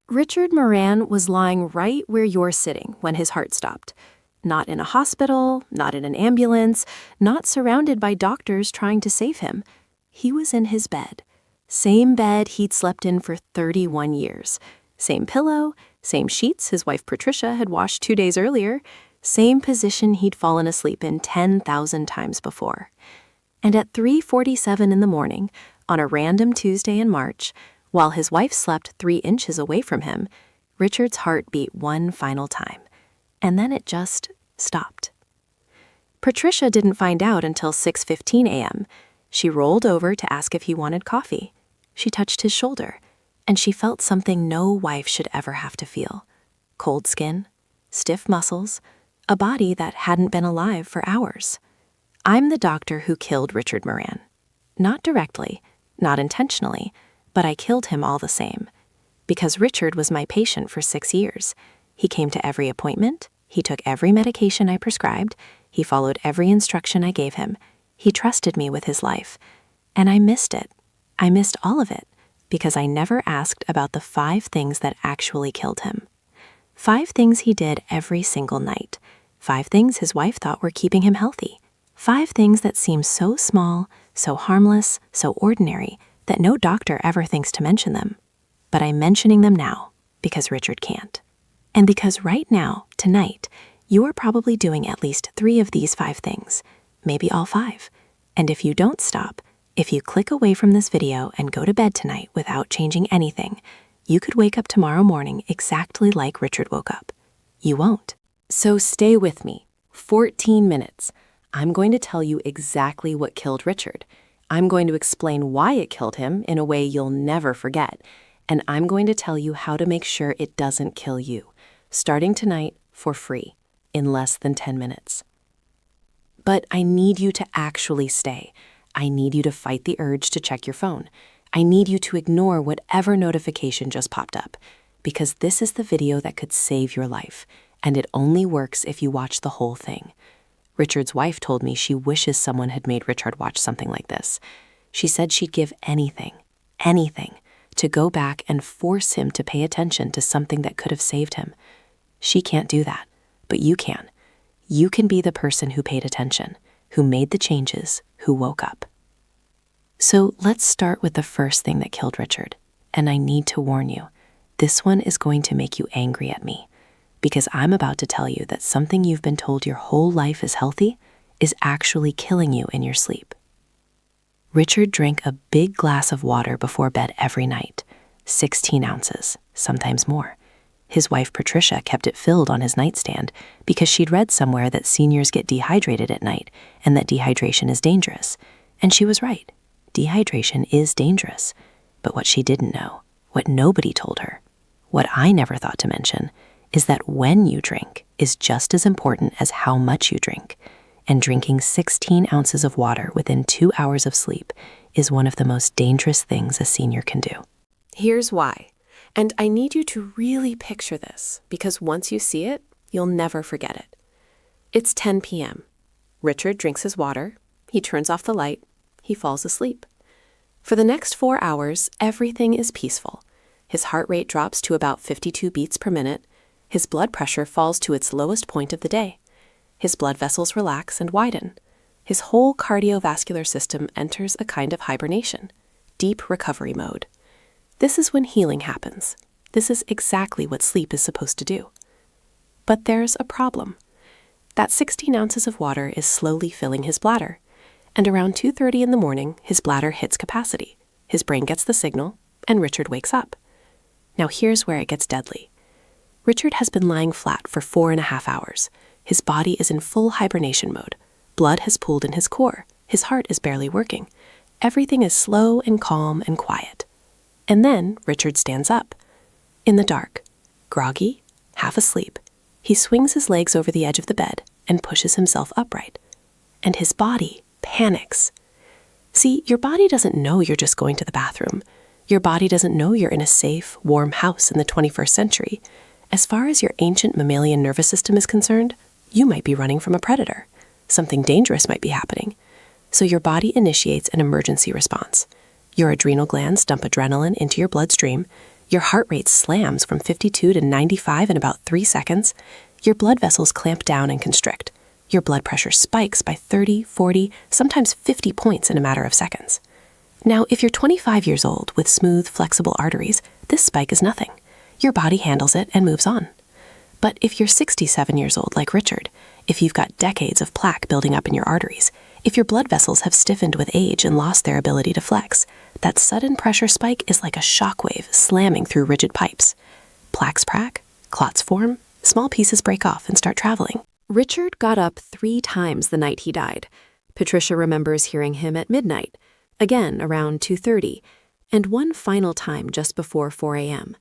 Richard Moran was lying right where you're sitting when his heart stopped. Not in a hospital, not in an ambulance, not surrounded by doctors trying to save him. He was in his bed. Same bed he'd slept in for 31 years. Same pillow, same sheets his wife Patricia had washed 2 days earlier, same position he'd fallen asleep in 10,000 times before. And at 3:47 in the morning, on a random Tuesday in March, while his wife slept 3 inches away from him, Richard's heart beat one final time. And then it just stopped. Patricia didn't find out until 6:15 a.m. She rolled over to ask if he wanted coffee. She touched his shoulder, and she felt something no wife should ever have to feel. Cold skin, stiff muscles, a body that hadn't been alive for hours. I'm the doctor who killed Richard Moran. Not directly, not intentionally, but I killed him all the same. Because Richard was my patient for 6 years. He came to every appointment, he took every medication I prescribed, he followed every instruction I gave him. He trusted me with his life. And I missed it. I missed all of it, because I never asked about the 5 things that actually killed him. 5 things he did every single night. 5 things his wife thought were keeping him healthy. 5 things that seem so small, so harmless, so ordinary, that no doctor ever thinks to mention them. But I'm mentioning them now, because Richard can't. And because right now, tonight, you are probably doing at least 3 of these 5 things, maybe all 5. And if you don't stop, if you click away from this video and go to bed tonight without changing anything, you could wake up tomorrow morning exactly like Richard woke up. You won't. So stay with me. 14 minutes. I'm going to tell you exactly what killed Richard. I'm going to explain why it killed him in a way you'll never forget. And I'm going to tell you how to make sure it doesn't kill you, starting tonight for free, in less than 10 minutes. But I need you to actually stay. I need you to fight the urge to check your phone. I need you to ignore whatever notification just popped up, because this is the video that could save your life, and it only works if you watch the whole thing. Richard's wife told me she wishes someone had made Richard watch something like this. She said she'd give anything, to go back and force him to pay attention to something that could have saved him. She can't do that, but you can. You can be the person who paid attention, who made the changes, who woke up. So let's start with the first thing that killed Richard. And I need to warn you, this one is going to make you angry at me, because I'm about to tell you that something you've been told your whole life is healthy is actually killing you in your sleep. Richard drank a big glass of water before bed every night, 16 ounces, sometimes more. His wife Patricia kept it filled on his nightstand because she'd read somewhere that seniors get dehydrated at night and that dehydration is dangerous. And she was right. Dehydration is dangerous. But what she didn't know, what nobody told her, what I never thought to mention, is that when you drink is just as important as how much you drink. And drinking 16 ounces of water within 2 hours of sleep is one of the most dangerous things a senior can do. Here's why. And I need you to really picture this, because once you see it, you'll never forget it. It's 10 p.m. Richard drinks his water, he turns off the light, he falls asleep. For the next 4 hours, everything is peaceful. His heart rate drops to about 52 beats per minute. His blood pressure falls to its lowest point of the day. His blood vessels relax and widen. His whole cardiovascular system enters a kind of hibernation, deep recovery mode. This is when healing happens. This is exactly what sleep is supposed to do. But there's a problem. That 16 ounces of water is slowly filling his bladder, and around 2:30 in the morning, his bladder hits capacity. His brain gets the signal, and Richard wakes up. Now here's where it gets deadly. Richard has been lying flat for 4.5 hours. His body is in full hibernation mode. Blood has pooled in his core. His heart is barely working. Everything is slow and calm and quiet. And then Richard stands up. In the dark, groggy, half asleep, he swings his legs over the edge of the bed and pushes himself upright. And his body panics. See, your body doesn't know you're just going to the bathroom. Your body doesn't know you're in a safe, warm house in the 21st century. As far as your ancient mammalian nervous system is concerned, you might be running from a predator. Something dangerous might be happening. So your body initiates an emergency response. Your adrenal glands dump adrenaline into your bloodstream. Your heart rate slams from 52 to 95 in about 3 seconds. Your blood vessels clamp down and constrict. Your blood pressure spikes by 30, 40, sometimes 50 points in a matter of seconds. Now, if you're 25 years old with smooth, flexible arteries, this spike is nothing. Your body handles it and moves on. But if you're 67 years old like Richard, if you've got decades of plaque building up in your arteries, if your blood vessels have stiffened with age and lost their ability to flex, that sudden pressure spike is like a shockwave slamming through rigid pipes. Plaques crack, clots form, small pieces break off and start traveling. Richard got up 3 times the night he died. Patricia remembers hearing him at midnight, again around 2:30, and one final time just before 4 a.m.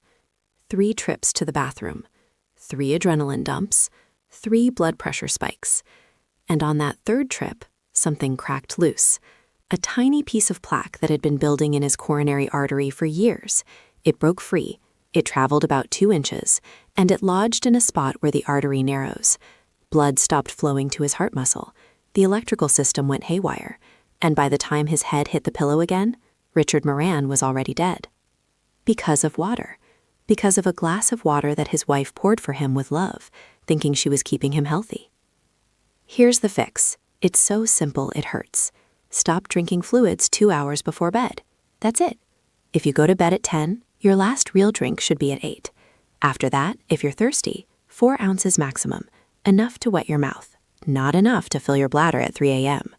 3 trips to the bathroom, 3 adrenaline dumps, 3 blood pressure spikes. And on that 3rd trip, something cracked loose. A tiny piece of plaque that had been building in his coronary artery for years. It broke free, it traveled about 2 inches, and it lodged in a spot where the artery narrows. Blood stopped flowing to his heart muscle. The electrical system went haywire, and by the time his head hit the pillow again, Richard Moran was already dead. Because of water. Because of a glass of water that his wife poured for him with love, thinking she was keeping him healthy. Here's the fix. It's so simple it hurts. Stop drinking fluids 2 hours before bed. That's it. If you go to bed at 10, your last real drink should be at 8. After that, if you're thirsty, 4 ounces maximum, enough to wet your mouth, not enough to fill your bladder at 3 a.m.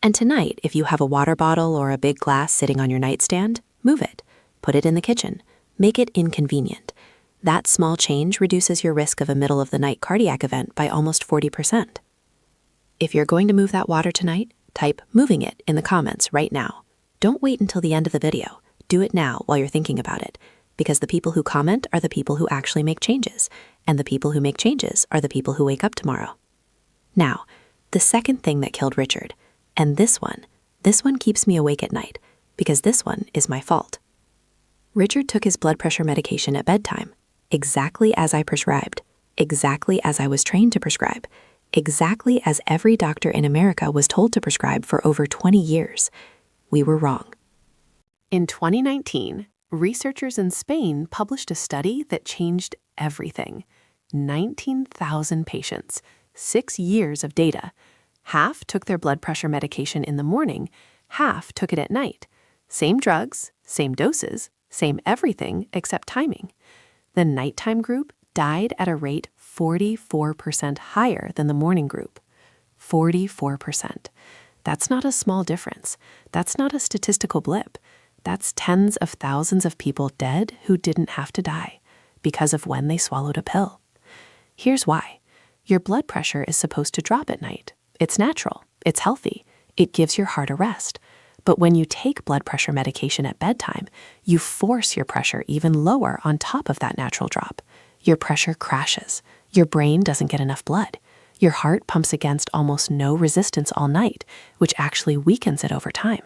And tonight, if you have a water bottle or a big glass sitting on your nightstand, move it. Put it in the kitchen. Make it inconvenient. That small change reduces your risk of a middle-of-the-night cardiac event by almost 40%. If you're going to move that water tonight, type "moving it" in the comments right now. Don't wait until the end of the video. Do it now while you're thinking about it, because the people who comment are the people who actually make changes, and the people who make changes are the people who wake up tomorrow. Now, the second thing that killed Richard, and this one keeps me awake at night, because this one is my fault. Richard took his blood pressure medication at bedtime, exactly as I prescribed, exactly as I was trained to prescribe, exactly as every doctor in America was told to prescribe for over 20 years. We were wrong. In 2019, researchers in Spain published a study that changed everything. 19,000 patients, 6 years of data. Half took their blood pressure medication in the morning, half took it at night. Same drugs, same doses, same everything except timing. The nighttime group died at a rate 44% higher than the morning group. 44%. That's not a small difference. That's not a statistical blip. That's tens of thousands of people dead who didn't have to die because of when they swallowed a pill. Here's why. Your blood pressure is supposed to drop at night. It's natural. It's healthy. It gives your heart a rest. But when you take blood pressure medication at bedtime, you force your pressure even lower on top of that natural drop. Your pressure crashes. Your brain doesn't get enough blood. Your heart pumps against almost no resistance all night, which actually weakens it over time.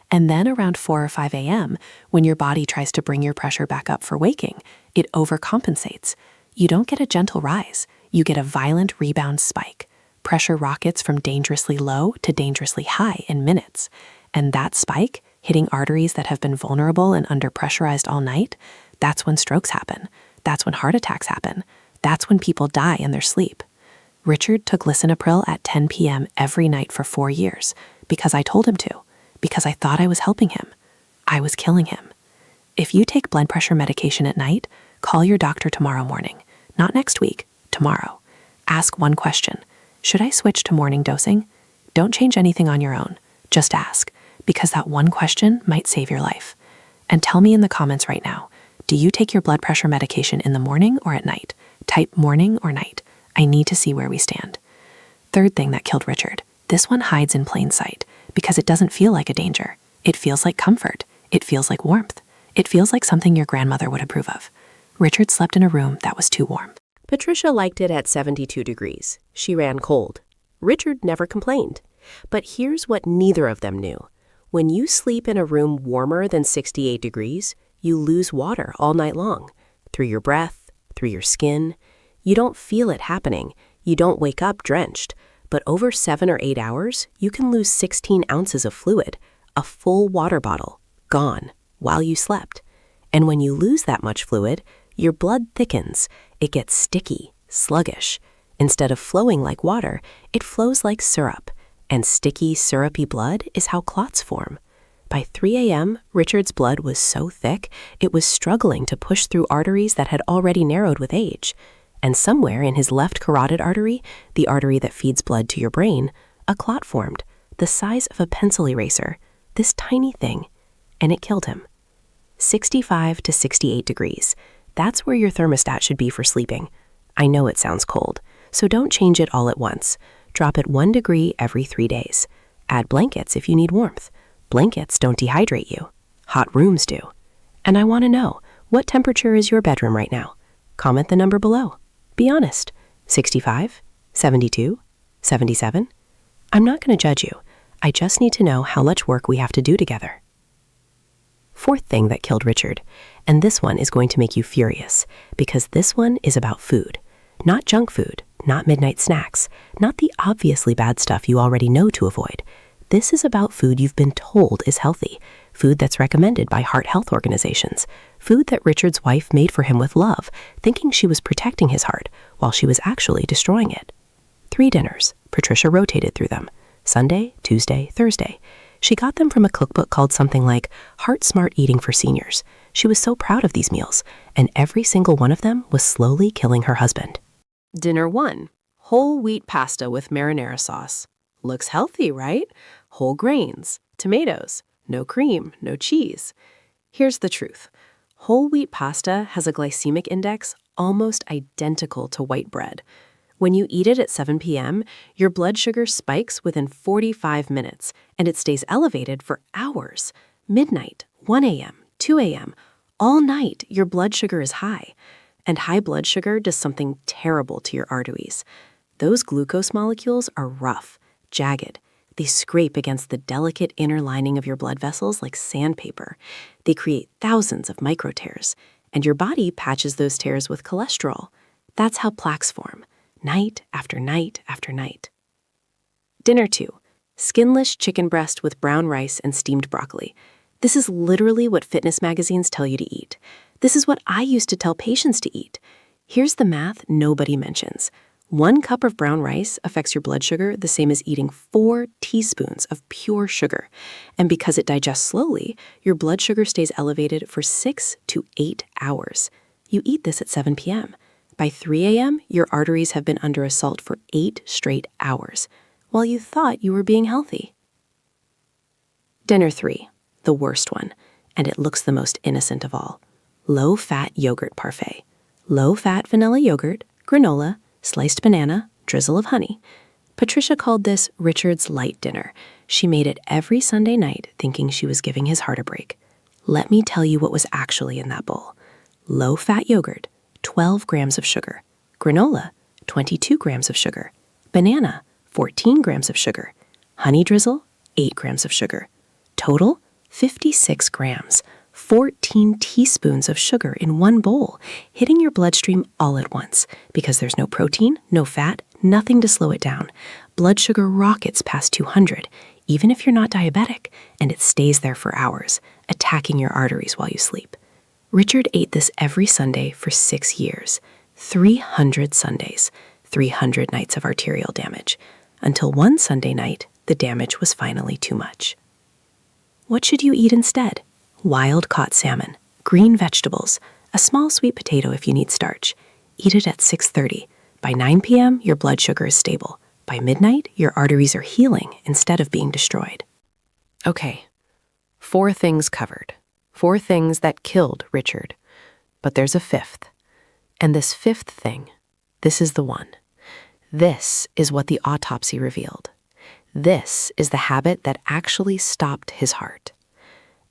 And then around 4 or 5 a.m., when your body tries to bring your pressure back up for waking, it overcompensates. You don't get a gentle rise. You get a violent rebound spike. Pressure rockets from dangerously low to dangerously high in minutes. And that spike, hitting arteries that have been vulnerable and under-pressurized all night, that's when strokes happen. That's when heart attacks happen. That's when people die in their sleep. Richard took lisinopril at 10 p.m. every night for 4 years because I told him to, because I thought I was helping him. I was killing him. If you take blood pressure medication at night, call your doctor tomorrow morning. Not next week, tomorrow. Ask one question. Should I switch to morning dosing? Don't change anything on your own. Just ask, because that one question might save your life. And tell me in the comments right now, do you take your blood pressure medication in the morning or at night? Type morning or night. I need to see where we stand. Third thing that killed Richard. This one hides in plain sight because it doesn't feel like a danger. It feels like comfort. It feels like warmth. It feels like something your grandmother would approve of. Richard slept in a room that was too warm. Patricia liked it at 72 degrees. She ran cold. Richard never complained. But here's what neither of them knew. When you sleep in a room warmer than 68 degrees, you lose water all night long. Through your breath, through your skin. You don't feel it happening. You don't wake up drenched. But over 7 or 8 hours, you can lose 16 ounces of fluid, a full water bottle, gone, while you slept. And when you lose that much fluid, your blood thickens. It gets sticky, sluggish. Instead of flowing like water, it flows like syrup. And sticky, syrupy blood is how clots form. By 3 a.m., Richard's blood was so thick, it was struggling to push through arteries that had already narrowed with age. And somewhere in his left carotid artery, the artery that feeds blood to your brain, a clot formed, the size of a pencil eraser, this tiny thing, and it killed him. 65 to 68 degrees. That's where your thermostat should be for sleeping. I know it sounds cold, so don't change it all at once. Drop it 1 degree every 3 days. Add blankets if you need warmth. Blankets don't dehydrate you. Hot rooms do. And I want to know, what temperature is your bedroom right now? Comment the number below. Be honest. 65? 72? 77? I'm not going to judge you. I just need to know how much work we have to do together. Fourth thing that killed Richard, and this one is going to make you furious, because this one is about food. Not junk food, not midnight snacks, not the obviously bad stuff you already know to avoid. This is about food you've been told is healthy, food that's recommended by heart health organizations, food that Richard's wife made for him with love, thinking she was protecting his heart while she was actually destroying it. 3 dinners. Patricia rotated through them. Sunday, Tuesday, Thursday. She got them from a cookbook called something like Heart Smart Eating for Seniors. She was so proud of these meals, and every single one of them was slowly killing her husband. Dinner 1. Whole wheat pasta with marinara sauce. Looks healthy, right? Whole grains, tomatoes, no cream, no cheese. Here's the truth. Whole wheat pasta has a glycemic index almost identical to white bread. When you eat it at 7 p.m., your blood sugar spikes within 45 minutes, and it stays elevated for hours. Midnight, 1 a.m., 2 a.m., all night your blood sugar is high. And high blood sugar does something terrible to your arteries. Those glucose molecules are rough, jagged. They scrape against the delicate inner lining of your blood vessels like sandpaper. They create thousands of micro tears, and your body patches those tears with cholesterol. That's how plaques form, night after night after night. Dinner 2. Skinless chicken breast with brown rice and steamed broccoli. This is literally what fitness magazines tell you to eat. This is what I used to tell patients to eat. Here's the math nobody mentions. 1 cup of brown rice affects your blood sugar the same as eating 4 teaspoons of pure sugar. And because it digests slowly, your blood sugar stays elevated for 6 to 8 hours. You eat this at 7 p.m. By 3 a.m., your arteries have been under assault for 8 straight hours, while you thought you were being healthy. Dinner 3, the worst one, and it looks the most innocent of all. Low-fat yogurt parfait. Low-fat vanilla yogurt, granola, sliced banana, drizzle of honey. Patricia called this Richard's light dinner. She made it every Sunday night thinking she was giving his heart a break. Let me tell you what was actually in that bowl. Low-fat yogurt, 12 grams of sugar. Granola, 22 grams of sugar. Banana, 14 grams of sugar. Honey drizzle, 8 grams of sugar. Total, 56 grams. 14 teaspoons of sugar in one bowl, hitting your bloodstream all at once because there's no protein, no fat, nothing to slow it down. Blood sugar rockets past 200, even if you're not diabetic, and it stays there for hours, attacking your arteries while you sleep. Richard ate this every Sunday for 6 years, 300 Sundays, 300 nights of arterial damage, until one Sunday night, the damage was finally too much. What should you eat instead? Wild-caught salmon, green vegetables, a small sweet potato if you need starch. Eat it at 6:30. By 9 p.m., your blood sugar is stable. By midnight, your arteries are healing instead of being destroyed. Okay, 4 things covered. 4 things that killed Richard. But there's a 5th. And this 5th thing, this is the one. This is what the autopsy revealed. This is the habit that actually stopped his heart.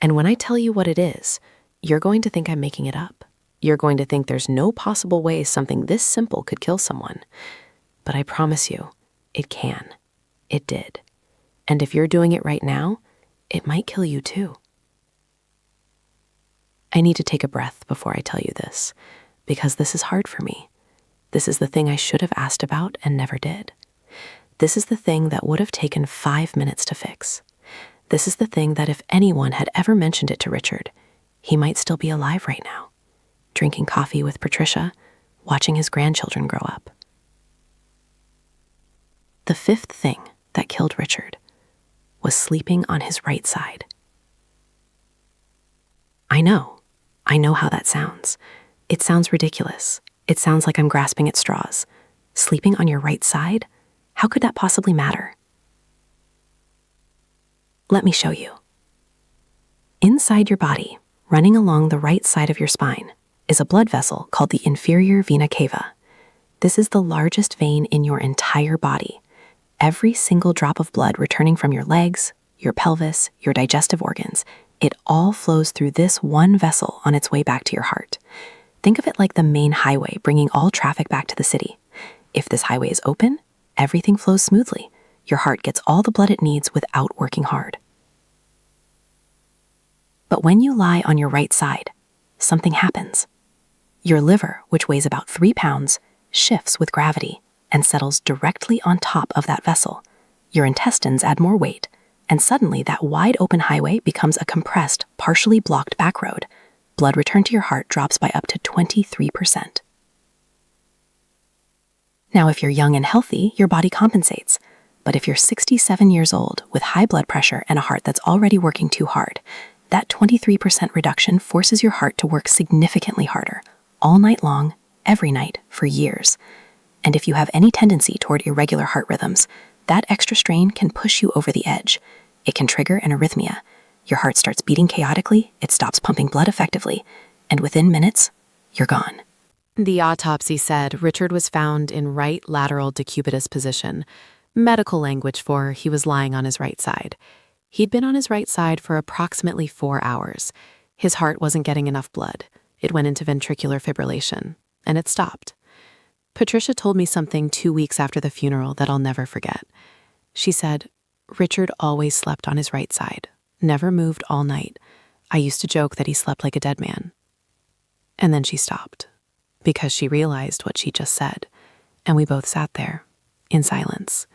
And when I tell you what it is, you're going to think I'm making it up. You're going to think there's no possible way something this simple could kill someone. But I promise you, it can. It did. And if you're doing it right now, it might kill you too. I need to take a breath before I tell you this, because this is hard for me. This is the thing I should have asked about and never did. This is the thing that would have taken 5 minutes to fix. This is the thing that if anyone had ever mentioned it to Richard, He might still be alive right now, drinking coffee with Patricia, watching his grandchildren grow up. The fifth thing that killed Richard was sleeping on his right side. I know how that sounds. It sounds ridiculous. It sounds like I'm grasping at straws. Sleeping on your right side? How could that possibly matter? Let me show you. Inside your body, running along the right side of your spine, is a blood vessel called the inferior vena cava. This is the largest vein in your entire body. Every single drop of blood returning from your legs, your pelvis, your digestive organs, it all flows through this one vessel on its way back to your heart. Think of it like the main highway bringing all traffic back to the city. If this highway is open, everything flows smoothly. Your heart gets all the blood it needs without working hard. But when you lie on your right side, something happens. Your liver, which weighs about 3 pounds, shifts with gravity and settles directly on top of that vessel. Your intestines add more weight, and suddenly that wide open highway becomes a compressed, partially blocked back road. Blood return to your heart drops by up to 23%. Now, if you're young and healthy, your body compensates. But if you're 67 years old with high blood pressure and a heart that's already working too hard, that 23% reduction forces your heart to work significantly harder, all night long, every night, for years. And if you have any tendency toward irregular heart rhythms, that extra strain can push you over the edge. It can trigger an arrhythmia. Your heart starts beating chaotically, it stops pumping blood effectively, and within minutes, you're gone. The autopsy said Richard was found in right lateral decubitus position, medical language for he was lying on his right side. He'd been on his right side for approximately 4 hours. His heart wasn't getting enough blood. It went into ventricular fibrillation, and it stopped. Patricia told me something 2 weeks after the funeral that I'll never forget. She said, Richard always slept on his right side, never moved all night. I used to joke that he slept like a dead man. And then she stopped, because she realized what she just said, and we both sat there, in silence,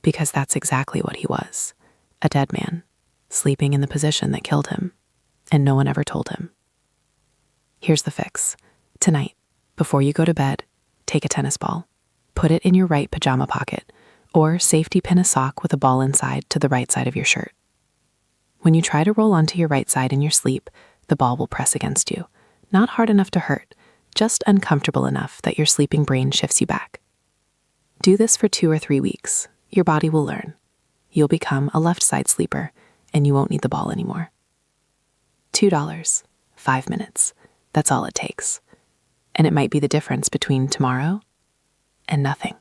because that's exactly what he was, a dead man, sleeping in the position that killed him, and no one ever told him. Here's the fix. Tonight, before you go to bed, take a tennis ball, put it in your right pajama pocket, or safety pin a sock with a ball inside to the right side of your shirt. When you try to roll onto your right side in your sleep, the ball will press against you, not hard enough to hurt, just uncomfortable enough that your sleeping brain shifts you back. Do this for 2 or 3 weeks. Your body will learn. You'll become a left side sleeper, and you won't need the ball anymore. $2, 5 minutes. That's all it takes. And it might be the difference between tomorrow and nothing.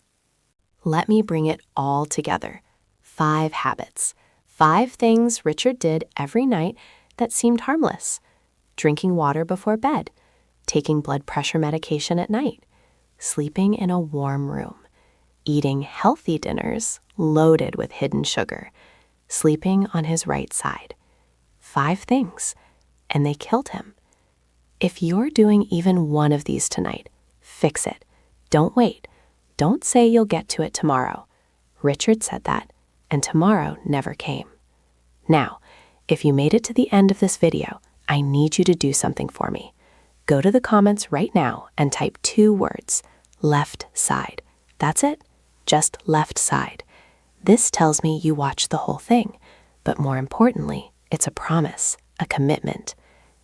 Let me bring it all together. 5 habits. 5 things Richard did every night that seemed harmless. Drinking water before bed, taking blood pressure medication at night, sleeping in a warm room, eating healthy dinners loaded with hidden sugar, sleeping on his right side. 5 things, and they killed him. If you're doing even one of these tonight, fix it. Don't wait. Don't say you'll get to it tomorrow. Richard said that, and tomorrow never came. Now, if you made it to the end of this video, I need you to do something for me. Go to the comments right now and type 2 words, left side. That's it, just left side. This tells me you watched the whole thing, but more importantly, it's a promise, a commitment.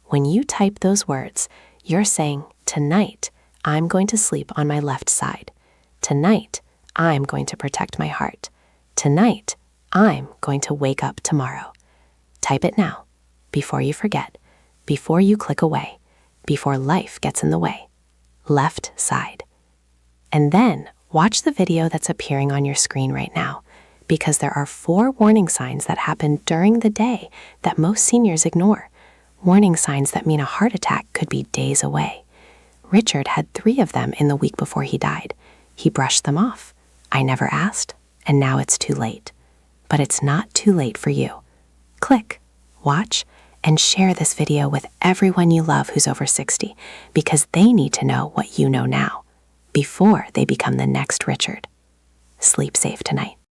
When you type those words, you're saying, tonight, I'm going to sleep on my left side. Tonight, I'm going to protect my heart. Tonight, I'm going to wake up tomorrow. Type it now, before you forget, before you click away, before life gets in the way. Left side. And then watch the video that's appearing on your screen right now, because there are 4 warning signs that happen during the day that most seniors ignore. Warning signs that mean a heart attack could be days away. Richard had 3 of them in the week before he died. He brushed them off. I never asked, and now it's too late. But it's not too late for you. Click, watch, and share this video with everyone you love who's over 60, because they need to know what you know now, before they become the next Richard. Sleep safe tonight.